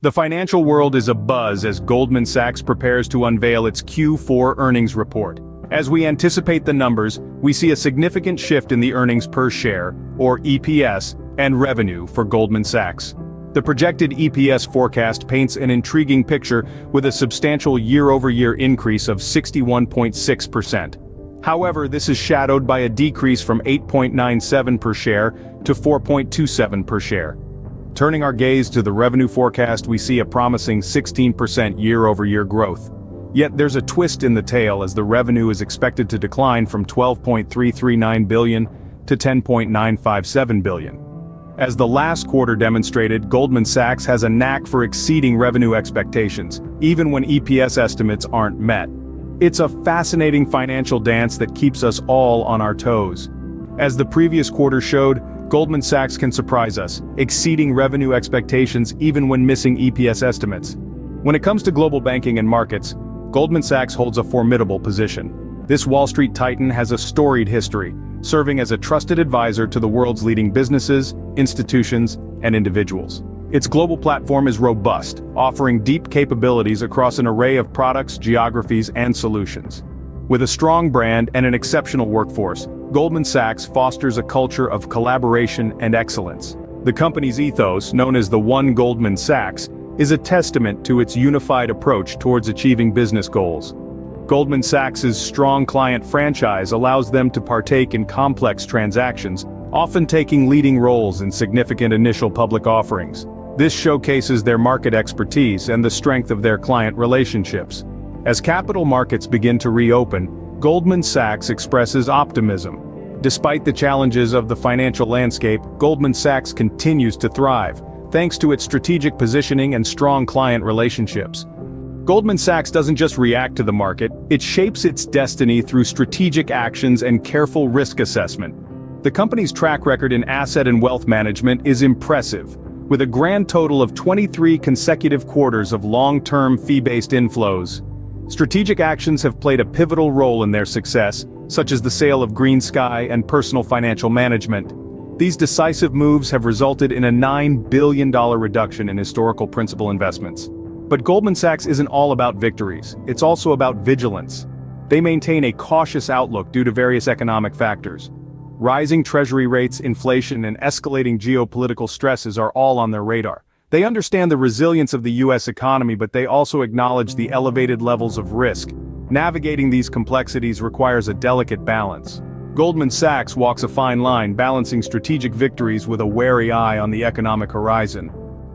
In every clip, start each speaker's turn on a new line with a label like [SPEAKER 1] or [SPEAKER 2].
[SPEAKER 1] The financial world is abuzz as Goldman Sachs prepares to unveil its Q4 earnings report. As we anticipate the numbers, we see a significant shift in the earnings per share, or EPS, and revenue for Goldman Sachs. The projected EPS forecast paints an intriguing picture with a substantial year-over-year increase of 61.6%. However, this is shadowed by a decrease from 8.97 per share to 4.27 per share. Turning our gaze to the revenue forecast, we see a promising 16% year-over-year growth. Yet there's a twist in the tale as the revenue is expected to decline from $12.339 billion to $10.957 billion. As the last quarter demonstrated, Goldman Sachs has a knack for exceeding revenue expectations, even when EPS estimates aren't met. It's a fascinating financial dance that keeps us all on our toes. As the previous quarter showed, Goldman Sachs can surprise us, exceeding revenue expectations even when missing EPS estimates. When it comes to global banking and markets, Goldman Sachs holds a formidable position. This Wall Street titan has a storied history, serving as a trusted advisor to the world's leading businesses, institutions, and individuals. Its global platform is robust, offering deep capabilities across an array of products, geographies, and solutions. With a strong brand and an exceptional workforce, Goldman Sachs fosters a culture of collaboration and excellence. The company's ethos, known as the One Goldman Sachs, is a testament to its unified approach towards achieving business goals. Goldman Sachs's strong client franchise allows them to partake in complex transactions, often taking leading roles in significant initial public offerings. This showcases their market expertise and the strength of their client relationships. As capital markets begin to reopen, Goldman Sachs expresses optimism. Despite the challenges of the financial landscape, Goldman Sachs continues to thrive, thanks to its strategic positioning and strong client relationships. Goldman Sachs doesn't just react to the market, it shapes its destiny through strategic actions and careful risk assessment. The company's track record in asset and wealth management is impressive, with a grand total of 23 consecutive quarters of long-term fee-based inflows. Strategic actions have played a pivotal role in their success, such as the sale of Green Sky and Personal Financial Management. These decisive moves have resulted in a $9 billion reduction in historical principal investments. But Goldman Sachs isn't all about victories, it's also about vigilance. They maintain a cautious outlook due to various economic factors. Rising treasury rates, inflation, and escalating geopolitical stresses are all on their radar. They understand the resilience of the U.S. economy, but they also acknowledge the elevated levels of risk. Navigating these complexities requires a delicate balance. Goldman Sachs walks a fine line, balancing strategic victories with a wary eye on the economic horizon.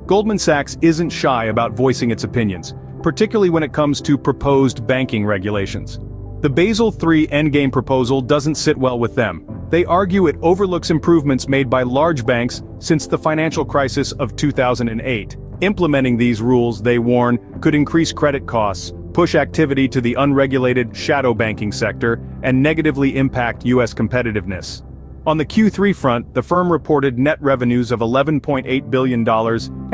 [SPEAKER 1] Goldman Sachs isn't shy about voicing its opinions, particularly when it comes to proposed banking regulations. The Basel III Endgame proposal doesn't sit well with them. They argue it overlooks improvements made by large banks since the financial crisis of 2008. Implementing these rules, they warn, could increase credit costs, push activity to the unregulated shadow banking sector, and negatively impact U.S. competitiveness. On the Q3 front, the firm reported net revenues of $11.8 billion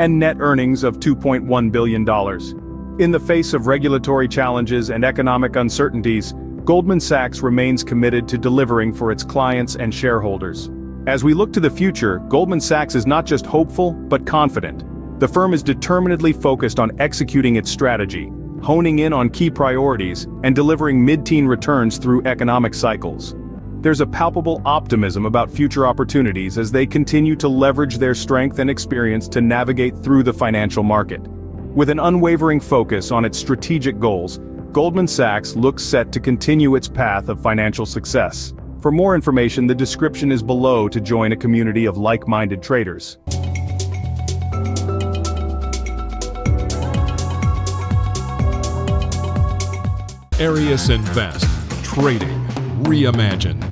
[SPEAKER 1] and net earnings of $2.1 billion. In the face of regulatory challenges and economic uncertainties, Goldman Sachs remains committed to delivering for its clients and shareholders. As we look to the future, Goldman Sachs is not just hopeful, but confident. The firm is determinedly focused on executing its strategy, honing in on key priorities, and delivering mid-teen returns through economic cycles. There's a palpable optimism about future opportunities as they continue to leverage their strength and experience to navigate through the financial market. With an unwavering focus on its strategic goals, Goldman Sachs looks set to continue its path of financial success. For more information, the description is below to join a community of like-minded traders.
[SPEAKER 2] Arieous Invest. Trading reimagined.